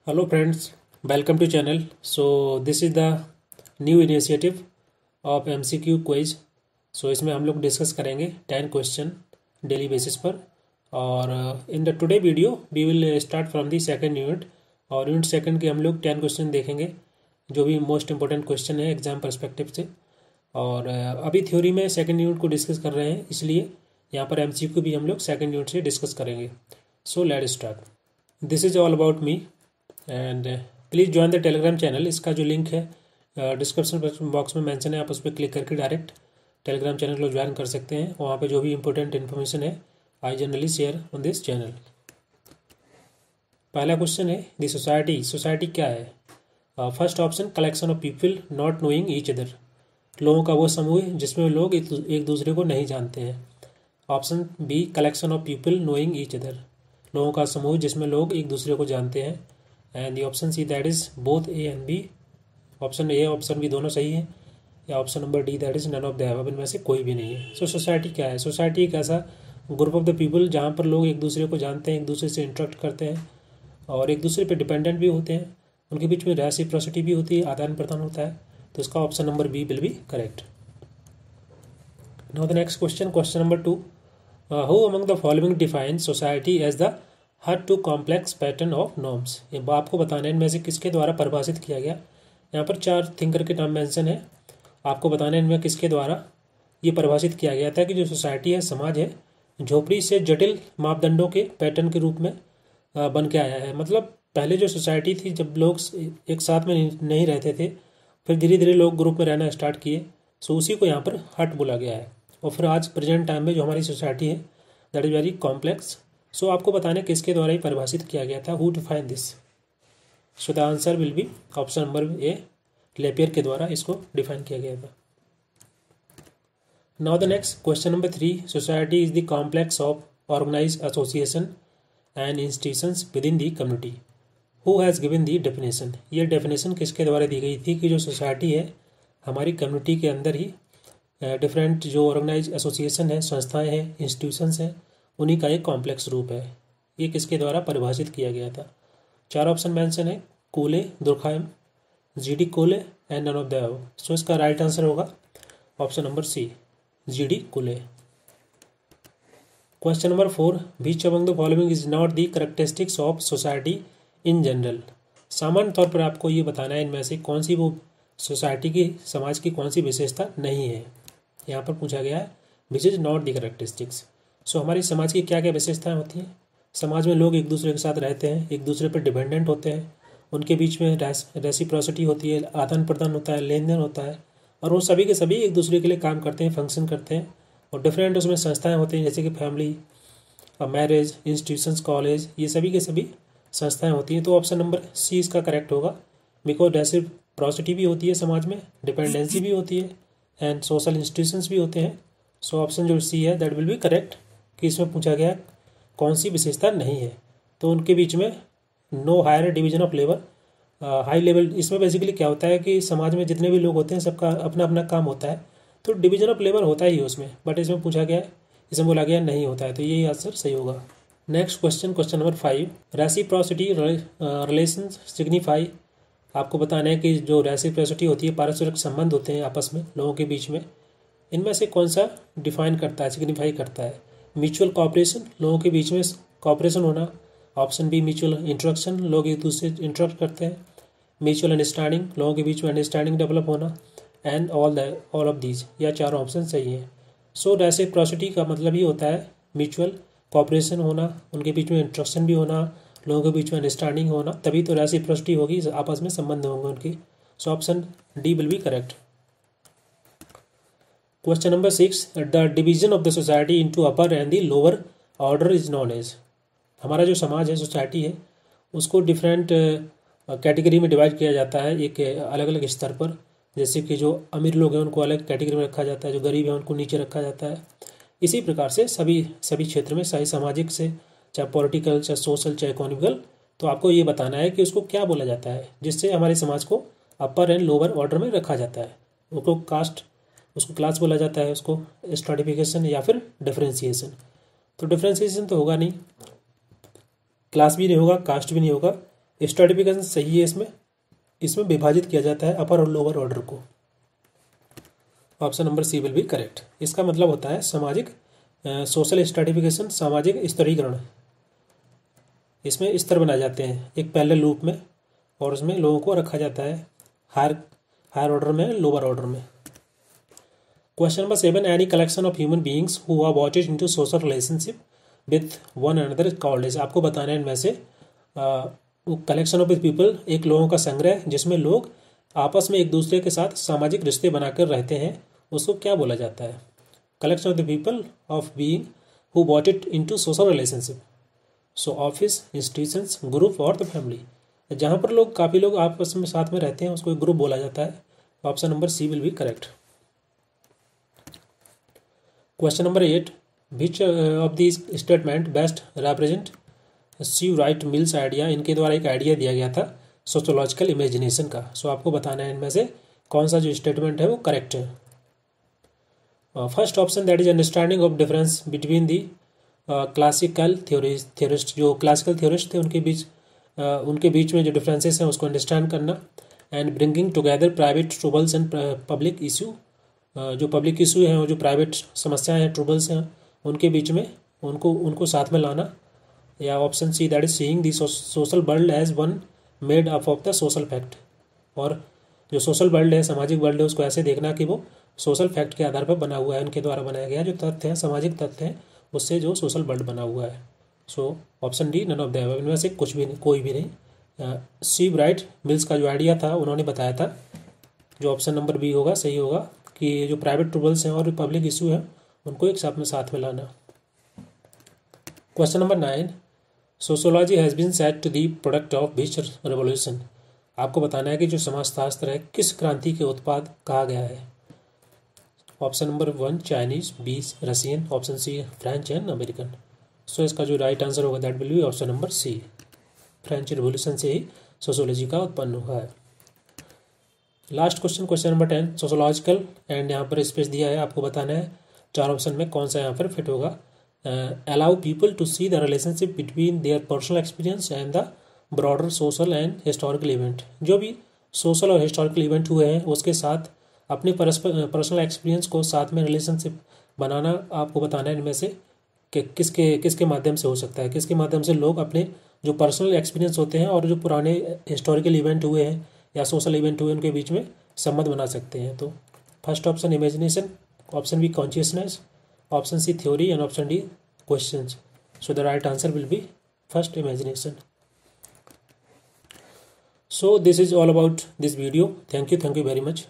Hello friends, welcome to channel. So this is the new initiative of MCQ quiz. So इसमें हम लोग discuss करेंगे 10 question daily basis पर और in the today video we will start from the second unit और unit second के हम लोग 10 क्वेश्चन देखेंगे जो भी मोस्ट इंपॉर्टेंट क्वेश्चन है एग्जाम पर्सपेक्टिव से। और अभी थ्योरी में सेकंड यूनिट को डिस्कस कर रहे हैं, इसलिए यहाँ पर MCQ भी हम लोग सेकंड यूनिट से डिस्कस करेंगे। So let's start. This is all about me and please join the Telegram channel. इसका जो लिंक है डिस्क्रिप्शन बॉक्स में मेंशन है, आप उस पर क्लिक करके डायरेक्ट टेलीग्राम चैनल को ज्वाइन कर सकते हैं। वहाँ पे जो भी इंपॉर्टेंट इन्फॉर्मेशन है I generally share on this channel. पहला क्वेश्चन है दी सोसाइटी। सोसाइटी क्या है? First option collection of people not knowing each other. लोगों का वो समूह जिसमें लोग एक दूसरे को नहीं जानते हैं। Option B collection of people knowing each other. लोगों का समूह जिसमें लोग एक दूसरे को जानते हैं। And the option C that is both A and B. Option A option B दोनों सही है, या option number D that is none of the above, इनमें से कोई भी नहीं है। सो सोसाइटी क्या है? सोसाइटी एक ऐसा ग्रुप ऑफ द पीपल जहाँ पर लोग एक दूसरे को जानते हैं, एक दूसरे से इंटरेक्ट करते हैं और एक दूसरे पे डिपेंडेंट भी होते हैं। उनके बीच में रेसिप्रोसिटी भी होती है, आदान प्रदान होता है। तो इसका option number B will be correct. Now the next question, question number 2। Who among the following define society as the her to complex pattern of norms. ये आपको बताना है इनमें से किसके द्वारा परिभाषित किया गया। यहाँ पर 4 थिंकर के नाम मेंशन है, आपको बताना है इनमें किसके द्वारा ये परिभाषित किया गया था कि जो सोसाइटी है, समाज है, झोपड़ी से जटिल मापदंडों के पैटर्न के रूप में बन के आया है। मतलब पहले जो सोसाइटी थी, जब लोग एक साथ में नहीं रहते थे, फिर धीरे धीरे लोग ग्रुप में रहना स्टार्ट किए, सो उसी को यहाँ पर हट बोला गया है। और फिर आज प्रेजेंट टाइम में जो हमारी सोसाइटी है दैट इज वेरी कॉम्प्लेक्स। सो आपको बताना है किसके द्वारा ही परिभाषित किया गया था, who define this. So the answer will be option number A, Lapiere के द्वारा इसको डिफाइन किया गया था। Now the next question number 3। Society is the complex of organised association and institutions within the community. Who has given the definition. ये definition किसके द्वारा दी गई थी कि जो सोसाइटी है हमारी कम्युनिटी के अंदर ही डिफरेंट जो ऑर्गेनाइज एसोसिएशन है, संस्थाएं हैं, इंस्टीट्यूशंस हैं, उन्हीं का एक कॉम्प्लेक्स रूप है। ये किसके द्वारा परिभाषित किया गया था? 4 ऑप्शन मेंशन है, Cole, Durkheim, G D Cole and none of the above. So इसका राइट आंसर होगा option number C, G D Cole. Question number 4। Which among the following is not the characteristics of society in general. सामान्य तौर पर आपको ये बताना है इनमें से कौन सी वो सोसाइटी की, समाज की कौन सी विशेषता नहीं है। यहाँ पर पूछा गया है which is not the characteristics. So हमारी समाज की क्या क्या विशेषताएं होती हैं? समाज में लोग एक दूसरे के साथ रहते हैं, एक दूसरे पर डिपेंडेंट होते हैं, उनके बीच में रेसिप्रोसिटी होती है, आदान प्रदान होता है, लेन देन होता है, और वो सभी के सभी एक दूसरे के लिए काम करते हैं, फंक्शन करते हैं। और डिफरेंट उसमें संस्थाएं होती हैं जैसे कि फैमिली, मैरिज, इंस्टीट्यूशंस, कॉलेज, ये सभी के सभी संस्थाएं होती हैं। तो ऑप्शन नंबर सी इसका करेक्ट होगा, बिकॉज रेसिप्रोसिटी भी होती है समाज में, डिपेंडेंसी भी होती है एंड सोशल इंस्टीट्यूशंस भी होते हैं। सो ऑप्शन जो सी है दैट विल बी करेक्ट, कि इसमें पूछा गया कौन सी विशेषता नहीं है। तो उनके बीच में no higher division of labour, high level. इसमें बेसिकली क्या होता है कि समाज में जितने भी लोग होते हैं सबका अपना अपना काम होता है, तो डिवीजन ऑफ लेबर होता ही है उसमें, बट इसमें पूछा गया है, इसमें बोला गया नहीं होता है, तो यही आंसर सही होगा। Next question, question number 5। Reciprocity relation signify. आपको बताना है कि जो रेसिप्रोसिटी होती है, पारस्परिक संबंध होते हैं आपस में लोगों के बीच में, इनमें से कौन सा डिफाइन करता है, सिग्निफाई करता है? म्यूचुअल कॉपरेशन, लोगों के बीच में कॉपरेशन होना। ऑप्शन बी म्यूचुअल इंटरेक्शन, लोग एक दूसरे से इंटरेक्ट करते हैं। म्यूचुअल अंडरस्टैंडिंग, लोगों के बीच में अंडरस्टैंडिंग डेवलप होना। एंड ऑल ऑफ दीज, या 4 ऑप्शन सही है। सो रेसिप्रोसिटी का मतलब ही होता है म्यूचुअल कॉपरेशन होना, उनके बीच में इंटरेक्शन भी होना, लोगों के बीच में अंडरस्टैंडिंग होना, तभी तो रेसिप्रोसिटी होगी, आपस में संबंध होंगे उनकी। So option D will be correct. Question number 6। The division of the society into upper and the lower order is known as. हमारा जो समाज है, सोसाइटी है, उसको डिफरेंट कैटेगरी में डिवाइड किया जाता है, एक अलग अलग स्तर पर। जैसे कि जो अमीर लोग हैं उनको अलग कैटेगरी में रखा जाता है, जो गरीब है उनको नीचे रखा जाता है। इसी प्रकार से सभी क्षेत्र में, चाहे सामाजिक से, चाहे पॉलिटिकल, चाहे सोशल, चाहे इकोनॉमिकल, तो आपको ये बताना है कि उसको क्या बोला जाता है जिससे हमारे समाज को अपर एंड लोअर ऑर्डर में रखा जाता है। उसको कास्ट, उसको क्लास बोला जाता है, उसको स्ट्रैटिफिकेशन या फिर डिफरेंशिएशन। तो डिफरेंशिएशन तो होगा नहीं, क्लास भी नहीं होगा, कास्ट भी नहीं होगा, स्ट्रैटिफिकेशन सही है। इसमें विभाजित किया जाता है अपर और लोअर ऑर्डर को। Option number C will be correct. इसका मतलब होता है सामाजिक सोशल स्ट्रैटिफिकेशन, सामाजिक स्तरीकरण। इसमें स्तर बनाए जाते हैं एक पैरेलल लूप में, और उसमें लोगों को रखा जाता है हायर ऑर्डर में, लोअर ऑर्डर में। Question number 7, any collection of human beings who are bonded into social relationship with one another is called as. आपको बताना है इनमें से कलेक्शन ऑफ पीपल, एक लोगों का संग्रह जिसमें लोग आपस में एक दूसरे के साथ सामाजिक रिश्ते बनाकर रहते हैं, उसको क्या बोला जाता है? Collection of the people of being who bonded into social relationship. So office, institutions, group और द फैमिली। जहाँ पर लोग काफ़ी लोग आपस में साथ में रहते हैं उसको एक ग्रुप बोला जाता है। Option number C will be correct. Question number 8, which of this statement best represent C Wright Mills idea. इनके द्वारा एक आइडिया दिया गया था सोशोलॉजिकल इमेजिनेशन का। सो आपको बताना है इनमें से कौन सा जो स्टेटमेंट है वो करेक्ट है। First option, that is understanding of difference between the classical theorist. जो क्लासिकल थ्योरिस्ट थे उनके बीच में जो डिफरेंसेस हैं उसको अंडरस्टैंड करना। And bringing together private troubles and public issue. जो पब्लिक इशू हैं और जो प्राइवेट समस्याएं हैं, ट्रबल्स हैं, उनके बीच में उनको साथ में लाना। या option C, that is seeing the social world as one made up of the social fact. और जो सोशल वर्ल्ड है, सामाजिक वर्ल्ड है, उसको ऐसे देखना कि वो सोशल फैक्ट के आधार पर बना हुआ है, उनके द्वारा बनाया गया जो तथ्य हैं, सामाजिक तथ्य हैं, उससे जो सोशल वर्ल्ड बना हुआ है। So option D, none of the above. इनमें से कुछ भी नहीं, कोई भी नहीं। सी राइट मिल्स का जो आइडिया था उन्होंने बताया था, जो ऑप्शन नंबर बी होगा सही होगा, कि जो प्राइवेट ट्रबल्स हैं और पब्लिक इशू है उनको एक साथ में लाना। Question number 9, sociology has been said to the product of which revolution. आपको बताना है कि जो समाजशास्त्र है किस क्रांति के उत्पाद कहा गया है। Option number 1 Chinese, B Russian, option C French and American. So इसका जो राइट आंसर होगा that will be option number C. French revolution से ही सोशोलॉजी का उत्पन्न हुआ है। Last question, question number 10, sociological, and यहाँ पर स्पेस दिया है, आपको बताना है 4 ऑप्शन में कौन सा यहाँ पर फिट होगा। Allow people to see the relationship between their personal experience and the broader social and historical event. जो भी सोशल और हिस्टोरिकल इवेंट हुए हैं उसके साथ अपने पर्सनल एक्सपीरियंस को साथ में रिलेशनशिप बनाना। आपको बताना है इनमें से कि किसके माध्यम से हो सकता है, किसके माध्यम से लोग अपने जो पर्सनल एक्सपीरियंस होते हैं और जो पुराने हिस्टोरिकल इवेंट हुए हैं या सोशल इवेंट हुए उनके बीच में संबंध बना सकते हैं। तो first option imagination, option B consciousness, option C theory and option D questions. So the right answer will be first, imagination. So this is all about this video. Thank you very much.